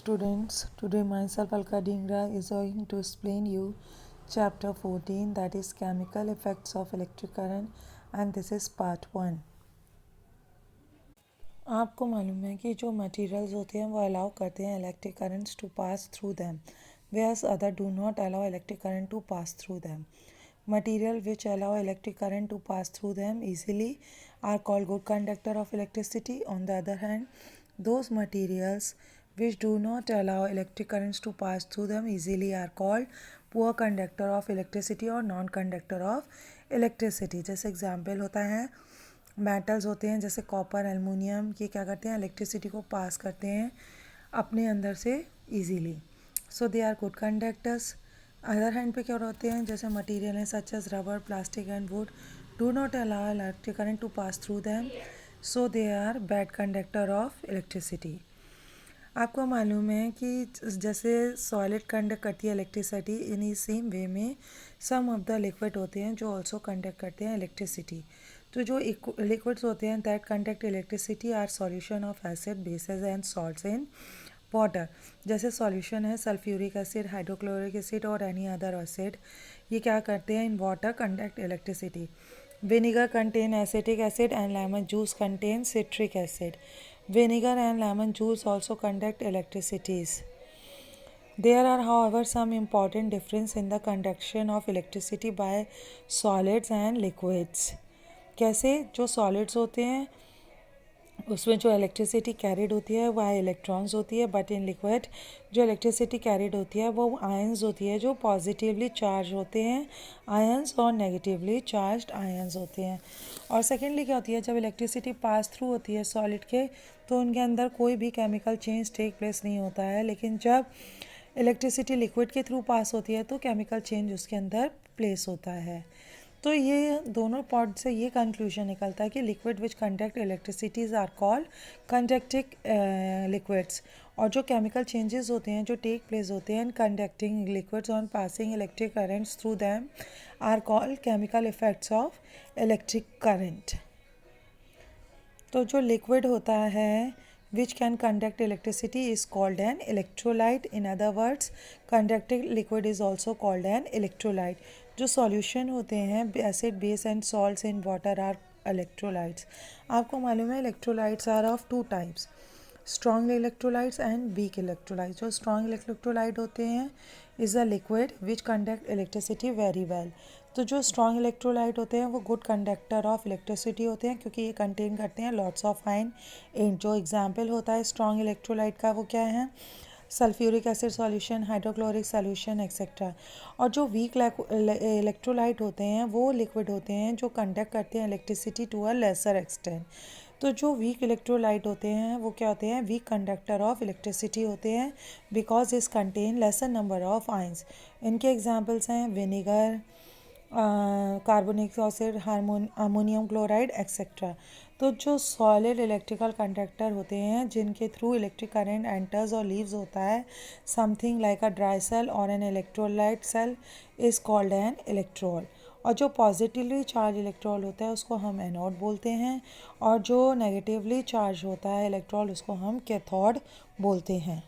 Students, today myself Alka Dhingra is going to explain you chapter 14, that is chemical effects of electric current, and this is part 1. आपको मालूम है कि जो materials होते हैं वो अलाउ करते हैं electric currents to pass through them, whereas other do not allow electric current to pass through them. Material which allow electric current to pass through them easily are called good conductor of electricity. On the other hand, those materials which do not allow electric currents to pass through them easily are called poor conductor of electricity or non-conductor of electricity. जैसे example होता है metals होते हैं जैसे copper, aluminium, ये क्या करते हैं इलेक्ट्रिसिटी को पास करते हैं अपने अंदर से easily, so they are good conductors. Other hand पे क्या होते हैं जैसे मटेरियल हैं such as rubber, plastic and wood do not allow electric current to pass through them, so they are bad conductor of electricity. आपको मालूम है कि जैसे सॉलिड कंडक्ट करती है इलेक्ट्रिसिटी, इन ही सेम वे में सम ऑफ द लिक्विड होते हैं जो ऑल्सो कंडक्ट करते हैं इलेक्ट्रिसिटी. तो जो लिक्विड्स होते हैं that conduct electricity are solution of acid, bases and salts in water. जैसे सॉल्यूशन है सल्फ्यूरिक एसिड, हाइड्रोक्लोरिक एसिड और एनी अदर एसिड, ये क्या करते हैं in water conduct electricity. Vinegar contain acetic acid and lemon juice contain citric acid. Vinegar and lemon juice also conduct electricities. There are, however, some important difference in the conduction of electricity by solids and liquids. कैसे जो solids होते हैं उसमें जो electricity carried होती है वह electrons होती है, बट इन लिक्विड जो इलेक्ट्रिसिटी कैरिड होती है वो आयंस होती है जो पॉजिटिवली चार्ज होते हैं आयंस और नेगेटिवली चार्ज्ड आयंस होते हैं. और सेकेंडली क्या होती है जब इलेक्ट्रिसिटी पास थ्रू होती है सॉलिड के तो उनके अंदर कोई भी केमिकल चेंज टेक प्लेस नहीं होता है, लेकिन जब इलेक्ट्रिसिटी लिक्विड के थ्रू पास होती है तो केमिकल चेंज उसके अंदर प्लेस होता है. तो ये दोनों पॉइंट से ये कंक्लूजन निकलता है कि liquid which conduct electricities are called conducting liquids, और जो केमिकल चेंजेस होते हैं जो टेक प्लेस होते हैं in conducting liquids on passing electric currents through them are called chemical effects of electric current. तो जो लिक्विड होता है which can conduct electricity is called an electrolyte. In other words, conducting liquid is also called an electrolyte. जो solution होते हैं acid, base and salts in water are electrolytes. आपको मालूम है electrolytes are of two types, strong electrolytes and weak electrolytes. जो strong electrolyte होते हैं is a liquid which conduct electricity very well. तो जो स्ट्रॉन्ग इलेक्ट्रोलाइट होते हैं वो गुड कंडक्टर ऑफ इलेक्ट्रिसिटी होते हैं क्योंकि ये कंटेन करते हैं लॉट्स ऑफ आयन इन. जो एग्जाम्पल होता है स्ट्रॉन्ग इलेक्ट्रोलाइट का वो क्या है sulphuric acid solution, hydrochloric solution etcetera. और जो वीक इलेक्ट्रोलाइट होते हैं वो लिक्विड होते हैं जो कंडक्ट करते हैं electricity to a lesser extent. तो जो वीक इलेक्ट्रोलाइट होते हैं वो क्या होते हैं वीक कंडक्टर ऑफ इलेक्ट्रिसिटी होते हैं because is contain lesser number of ions. इनके एग्जाम्पल्स हैं vinegar, carbonic acid, ammonium chloride etcetera. तो जो सॉलिड इलेक्ट्रिकल कंडक्टर होते हैं जिनके थ्रू इलेक्ट्रिक करंट एंटर्स और लीव्स होता है something like a dry cell और an electrolyte cell is called an electrode. और जो पॉजिटिवली चार्ज इलेक्ट्रॉल होता है उसको हम एनोड बोलते हैं, और जो नेगेटिवली चार्ज होता है इलेक्ट्रॉल उसको हम कैथोड बोलते हैं.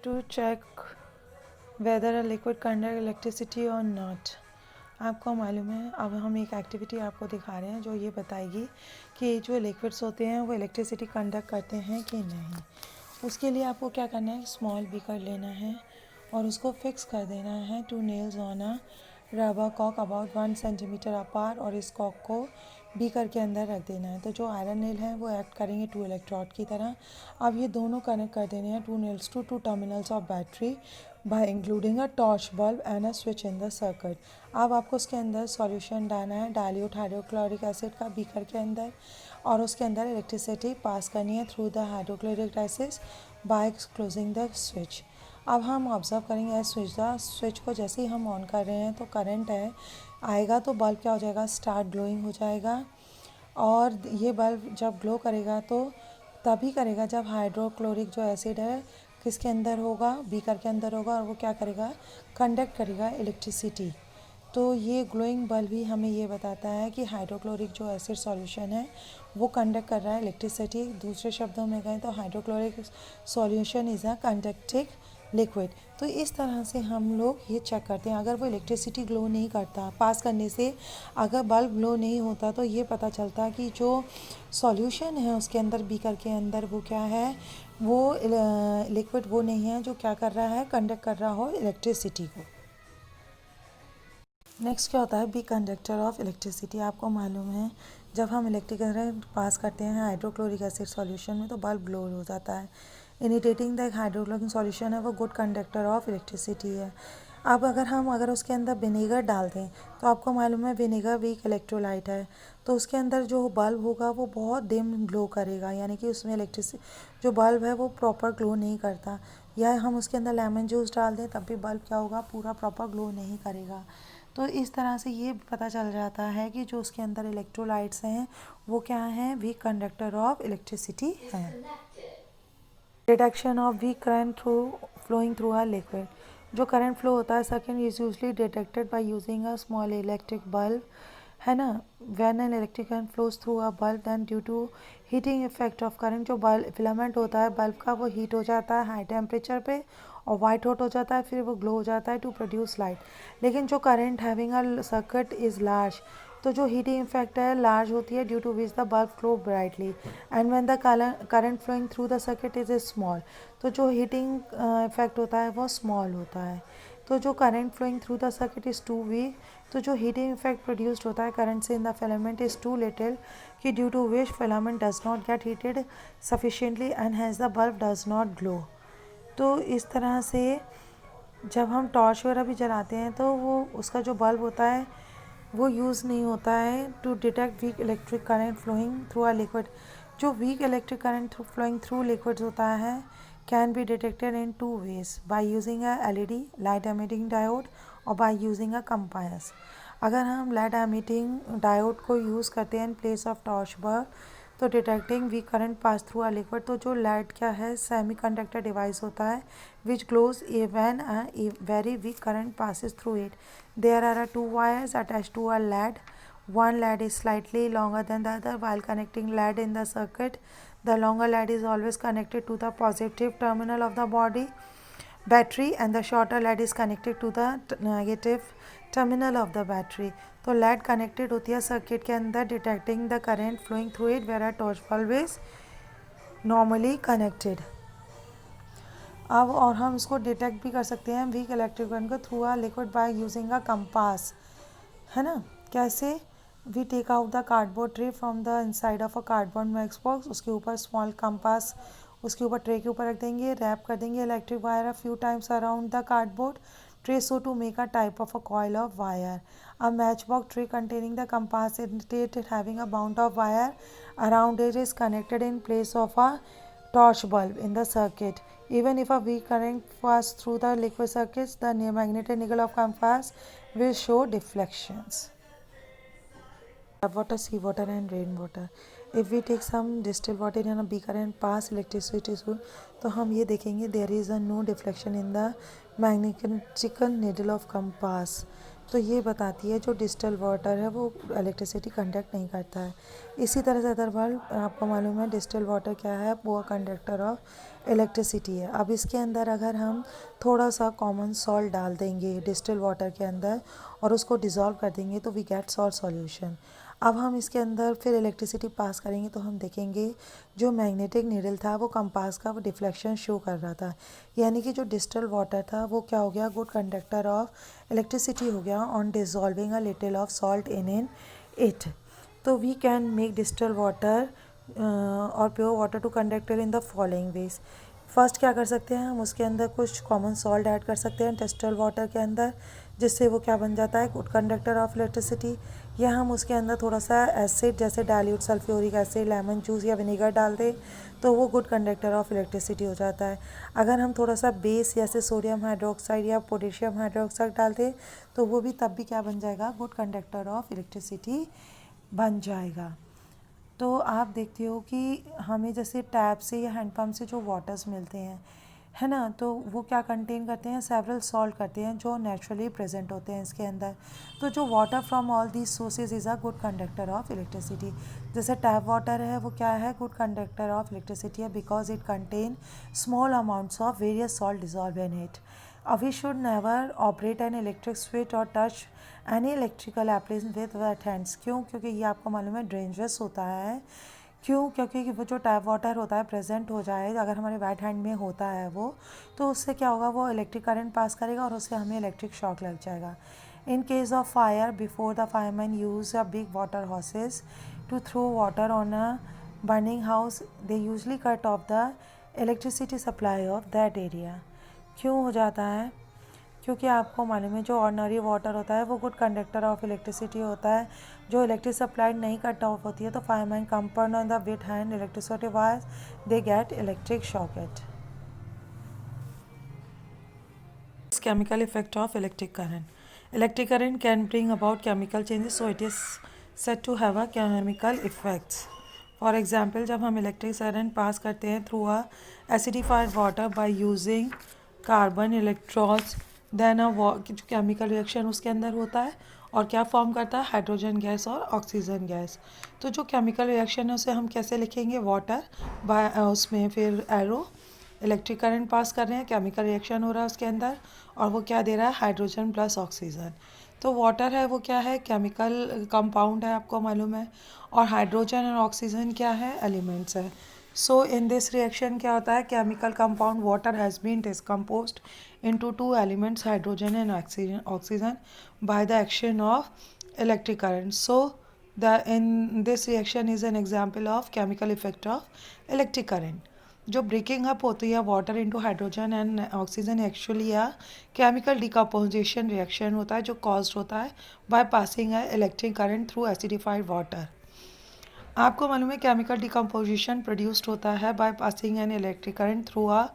To check whether a liquid conduct electricity और नॉट. आपको मालूम है अब हम एक एक्टिविटी आपको दिखा रहे हैं जो ये बताएगी कि जो लिक्विड्स होते हैं वो इलेक्ट्रिसिटी कंडक्ट करते हैं कि नहीं. उसके लिए आपको क्या करना है स्मॉल बीकर लेना है और उसको फिक्स कर देना है two nails on a rubber कॉक अबाउट 1 सेंटीमीटर अपार, और इस कॉक को बीकर के अंदर रख देना है. तो जो आयरन नेल है वो एक्ट करेंगे टू इलेक्ट्रोड की तरह. अब ये दोनों कनेक्ट कर देने हैं two nails to two terminals of battery by including a torch bulb and a switch in the circuit. अब आपको उसके अंदर सॉल्यूशन डालना है डाइल्यूट हाइड्रोक्लोरिक एसिड का बीकर के अंदर, और उसके अंदर इलेक्ट्रिसिटी पास करनी है through the hydrochloric acid by closing the switch. अब हम ऑब्जर्व करेंगे स्विच को जैसे ही हम ऑन कर रहे हैं तो करंट है आएगा तो बल्ब क्या हो जाएगा स्टार्ट ग्लोइंग हो जाएगा. और ये बल्ब जब ग्लो करेगा तो तभी करेगा जब हाइड्रोक्लोरिक जो एसिड है किसके अंदर होगा बीकर के अंदर होगा, और वो क्या करेगा कंडक्ट करेगा इलेक्ट्रिसिटी. तो ये ग्लोइंग बल्ब ही हमें ये बताता है कि हाइड्रोक्लोरिक जो एसिड सॉल्यूशन है वो कंडक्ट कर रहा है इलेक्ट्रिसिटी। दूसरे शब्दों में कहें तो hydrochloric solution is a conducting liquid. तो इस तरह से हम लोग ये चेक करते हैं। अगर वो इलेक्ट्रिसिटी ग्लो नहीं करता, पास करने से अगर बल्ब ग्लो नहीं होता, तो ये पता चलता कि जो सॉल्यूशन है उसके अंदर, बीकर के अंदर, वो क्या है, वो लिक्विड वो नहीं है जो क्या कर रहा है, कंडक्ट कर रहा हो इलेक्ट्रिसिटी को। नेक्स्ट क्या होता है, बी कंडक्टर ऑफ इलेक्ट्रिसिटी। आपको मालूम है जब हम इलेक्ट्रिक करंट पास करते हैं हाइड्रोक्लोरिक एसिड सॉल्यूशन में तो बल्ब ग्लो हो जाता है। इंडिकेटिंग द हाइड्रोक्लोरिक सॉल्यूशन है वो गुड कंडक्टर ऑफ इलेक्ट्रिसिटी है। अब अगर उसके अंदर विनेगर डाल दें तो आपको मालूम है विनेगर वीक इलेक्ट्रोलाइट है, तो उसके अंदर जो बल्ब होगा वो बहुत डिम ग्लो करेगा, यानी कि उसमें इलेक्ट्रिसिटी जो बल्ब है वो प्रॉपर ग्लो नहीं करता। या हम उसके अंदर लेमन जूस डाल दें तब भी बल्ब क्या होगा, पूरा प्रॉपर ग्लो नहीं करेगा। तो इस तरह से ये पता चल जाता है कि जो उसके अंदर इलेक्ट्रोलाइट्स हैं वो क्या हैं, वीक कंडक्टर ऑफ इलेक्ट्रिसिटी हैं। Detection of weak current through flowing through a liquid. जो करंट फ्लो होता है second is usually detected by using a small electric bulb, है ना। When an electric current flows through a bulb then due to heating effect of current, जो bulb filament होता है bulb का वो हीट हो जाता है हाई टेम्परेचर पे और वाइट हॉट हो जाता है, फिर वो ग्लो हो जाता है टू प्रोड्यूस लाइट। लेकिन जो current having a circuit is large, तो जो हीटिंग इफेक्ट है लार्ज होती है due to which the bulb flow brightly, and when the current flowing through the circuit is small, तो जो हीटिंग इफेक्ट होता है वो स्मॉल होता है। तो जो current flowing through the circuit is too weak, तो जो हीटिंग इफेक्ट प्रोड्यूस्ड होता है करंट से in the filament is too little, कि due to which filament does not get heated sufficiently and has the bulb does not glow. तो इस तरह से जब हम टॉर्च वगैरह भी जलाते हैं तो वो उसका जो बल्ब होता है वो यूज़ नहीं होता है to detect weak electric current flowing through a liquid. जो weak electric current flowing through liquids होता है can be detected in two ways, by using a LED light emitting diode और बाय यूजिंग अ कंपास। अगर हम light emitting diode को use करते हैं in place of torch bulb तो detecting weak current pass through a liquid, तो जो light क्या है सेमी कंडक्टर डिवाइस होता है which glows when a very weak current passes through it. There are two wires attached to a lead. One lead is slightly longer than the other while connecting lead in the circuit. The longer lead is always connected to the positive terminal of the battery and the shorter lead is connected to the negative terminal of the battery. तो lead connected होती है circuit के अंदर detecting the current flowing through it where a torch bulb is normally connected. अब और हम इसको detect भी कर सकते हैं वीक इलेक्ट्रिक करंट को through a liquid by using a compass, है ना। कैसे, we take out the cardboard tray from the inside of a cardboard matches box, उसके ऊपर स्मॉल कंपास उसके ऊपर ट्रे के ऊपर रख देंगे, रैप कर देंगे electric wire a few times around the cardboard tray so to make a type of a coil of wire. A matchbox tray containing the capacitor having a bound of wire around it is connected in place of a torch bulb in the circuit. Even if a weak current passes through the liquid circuits, the magnetic needle of compass will show deflections. Water, seawater and rainwater. If we take some distilled water in a beaker and pass electricity through, तो हम ये देखेंगे there is a no deflection in the magnetic needle of compass. तो ये बताती है जो distil water है वो इलेक्ट्रिसिटी कंडक्ट नहीं करता है। इसी तरह से अदर बल्ब आपको मालूम है डिस्टिल वाटर क्या है, वो कंडक्टर ऑफ इलेक्ट्रिसिटी है। अब इसके अंदर अगर हम थोड़ा सा कॉमन सॉल्ट डाल देंगे डिस्टिल वाटर के अंदर और उसको डिज़ोल्व कर देंगे तो वी गेट सॉल्ट सॉल्यूशन। अब हम इसके अंदर फिर इलेक्ट्रिसिटी पास करेंगे तो हम देखेंगे जो मैग्नेटिक नीडल था वो कंपास का वो डिफ्लेक्शन शो कर रहा था, यानी कि जो डिस्टिल वाटर था वो क्या हो गया, गुड कंडक्टर ऑफ इलेक्ट्रिसिटी हो गया on dissolving a little of salt in it. तो we can make distil water और pure water to conductor in the following ways. First क्या कर सकते हैं, हम उसके अंदर कुछ कॉमन सॉल्ट ऐड कर सकते हैं डिस्टिल वाटर के अंदर, जिससे वो क्या बन जाता है, गुड कंडक्टर ऑफ इलेक्ट्रिसिटी। या हम उसके अंदर थोड़ा सा एसिड जैसे dilute sulphuric acid, lemon juice या विनेगर डाल दें तो वो गुड कंडक्टर ऑफ इलेक्ट्रिसिटी हो जाता है। अगर हम थोड़ा सा बेस जैसे सोडियम हाइड्रोक्साइड या पोटेशियम हाइड्रोक्साइड डाल दें तो वो भी तब भी क्या बन जाएगा, गुड कंडक्टर ऑफ इलेक्ट्रिसिटी बन जाएगा। तो आप देखते हो कि हमें जैसे टैप से या हैंडपम्प से जो वाटर्स मिलते हैं, है ना। तो वो क्या कंटेन करते हैं, सेवरल सॉल्ट करते हैं जो नेचुरली प्रेजेंट होते हैं इसके अंदर। तो जो water from all these sources is a good conductor of electricity. जैसे टैप वाटर है वो क्या है, गुड कंडक्टर ऑफ इलेक्ट्रिसिटी है because it contain small amounts of various salt dissolve in it. We should never operate an electric switch or touch any electrical appliance with wet hands। क्यों, क्योंकि ये आपको मालूम है डेंजरस होता है। क्यों, क्योंकि वो जो टैप वाटर होता है प्रेजेंट हो जाए अगर हमारे वेट हैंड में होता है वो, तो उससे क्या होगा, वो इलेक्ट्रिक करंट पास करेगा और उससे हमें इलेक्ट्रिक शॉक लग जाएगा। In case of fire, before the fireman use a big water hoses to throw water on a burning house, they usually cut off the electricity supply of that area. क्यों हो जाता है, क्योंकि आपको मालूम है जो ऑर्डिनरी वाटर होता है वो गुड कंडक्टर ऑफ इलेक्ट्रिसिटी होता है। जो इलेक्ट्रिक सप्लाई नहीं कट ऑफ होती है तो fireman compound on the with hand electricity wires, they get electric socket. Chemical effect of electric current. Electric current can bring about chemical changes, so it is said to have a chemical effects. For example, जब हम electric current pass करते हैं through a acidified water by using carbon electrons, then जो chemical reaction उसके अंदर होता है और क्या फॉर्म करता है, हाइड्रोजन गैस और ऑक्सीजन गैस। तो जो केमिकल रिएक्शन है उसे हम कैसे लिखेंगे, वाटर बाय उसमें फिर एरो इलेक्ट्रिक करंट पास कर रहे हैं, केमिकल रिएक्शन हो रहा है उसके अंदर और वो क्या दे रहा है, हाइड्रोजन प्लस ऑक्सीजन। तो वाटर है वो क्या है, केमिकल कंपाउंड है आपको मालूम है, और हाइड्रोजन और ऑक्सीजन क्या है, एलिमेंट्स है। सो इन दिस रिएक्शन क्या होता है, chemical compound water has been decomposed into two elements, hydrogen and oxygen by the action of electric current. So in this reaction is an example of chemical effect of electric current. जो breaking up होती है water into hydrogen and oxygen actually या chemical decomposition reaction होता है जो caused होता है by passing a electric current through acidified water. आपको मालूम है केमिकल डिकम्पोजिशन प्रोड्यूस्ड होता है by passing an electric current through a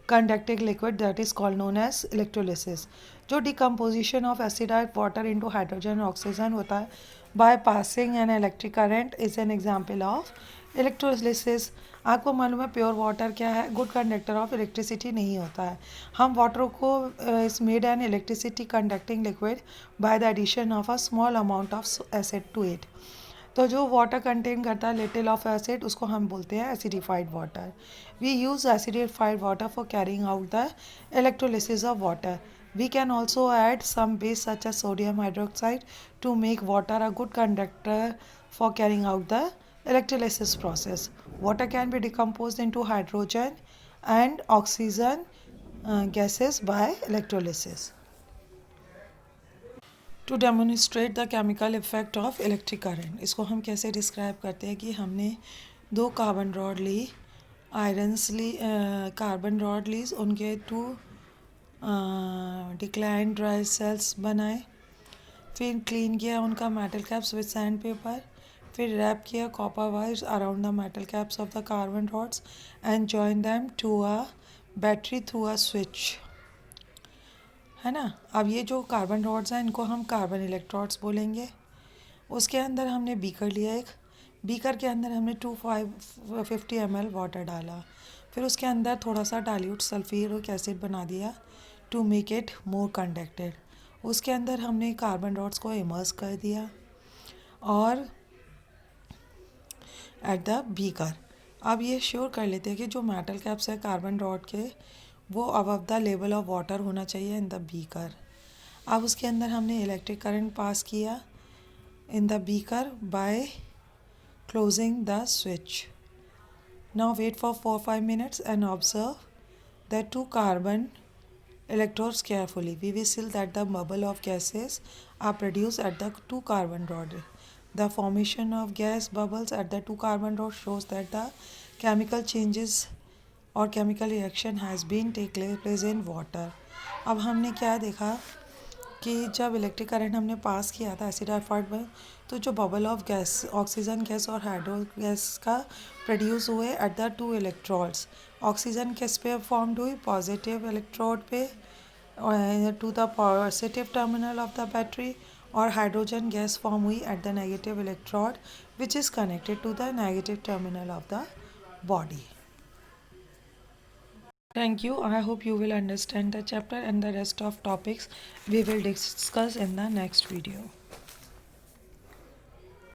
conducting liquid that is called known as electrolysis. जो decomposition of acidified water into hydrogen और oxygen होता है by passing an electric current is an example of electrolysis. आपको मालूम है pure water क्या है, good conductor of electricity नहीं होता है। हम वाटर को is made an electricity conducting liquid by the addition of a small amount of acid to it. तो जो वाटर कंटेन करता है लिटिल ऑफ एसिड उसको हम बोलते हैं acidified water. We use acidified water for carrying out the electrolysis of water. We can also add some base such as sodium hydroxide to make water a good conductor for carrying out the electrolysis process. Water can be decomposed into hydrogen and oxygen gases by electrolysis. To demonstrate the chemical effect of electric current, इसको हम कैसे describe करते हैं कि हमने दो carbon rod ली, irons ली, कार्बन रॉड ली, उनके टू डिक्लाइन ड्राई सेल्स बनाए, फिर क्लीन किया उनका metal caps with sandpaper, फिर रैप किया copper wires around the metal caps of the carbon rods and join them to a battery through a switch, है ना। अब ये जो कार्बन रॉड्स हैं इनको हम कार्बन इलेक्ट्रोड्स बोलेंगे। उसके अंदर हमने बीकर लिया, एक बीकर के अंदर हमने 250 ml वाटर डाला, फिर उसके अंदर थोड़ा सा डाइल्यूट सल्फ्यूरिक एसिड बना दिया to make it more conducted. उसके अंदर हमने कार्बन रॉड्स को इमर्स कर दिया और एट द बीकर। अब ये श्योर कर लेते हैं कि जो मेटल कैप्स है कार्बन रॉड के वो above the level of water होना चाहिए इन द बीकर। अब उसके अंदर हमने इलेक्ट्रिक करंट पास किया in the beaker by closing the switch. Now wait for 4-5 minutes and observe the two carbon electrodes carefully. We will see that the bubble of gases are produced at the two carbon rod. The formation of gas bubbles at the two carbon rods shows that the chemical changes और chemical reaction has been take place in water. अब हमने क्या देखा कि जब electric current हमने पास किया था एसिडाइफाइड में, तो जो bubble of gas oxygen gas और हाइड्रो गैस का प्रोड्यूस हुए at the two electrodes. Oxygen किस पे फॉर्म्ड हुई, पॉजिटिव इलेक्ट्रोड पे to the positive terminal of the battery, और हाइड्रोजन गैस फॉर्म हुई at the negative electrode which is connected to the negative terminal of the body. Thank you. I hope you will understand the chapter and the rest of topics we will discuss in the next video.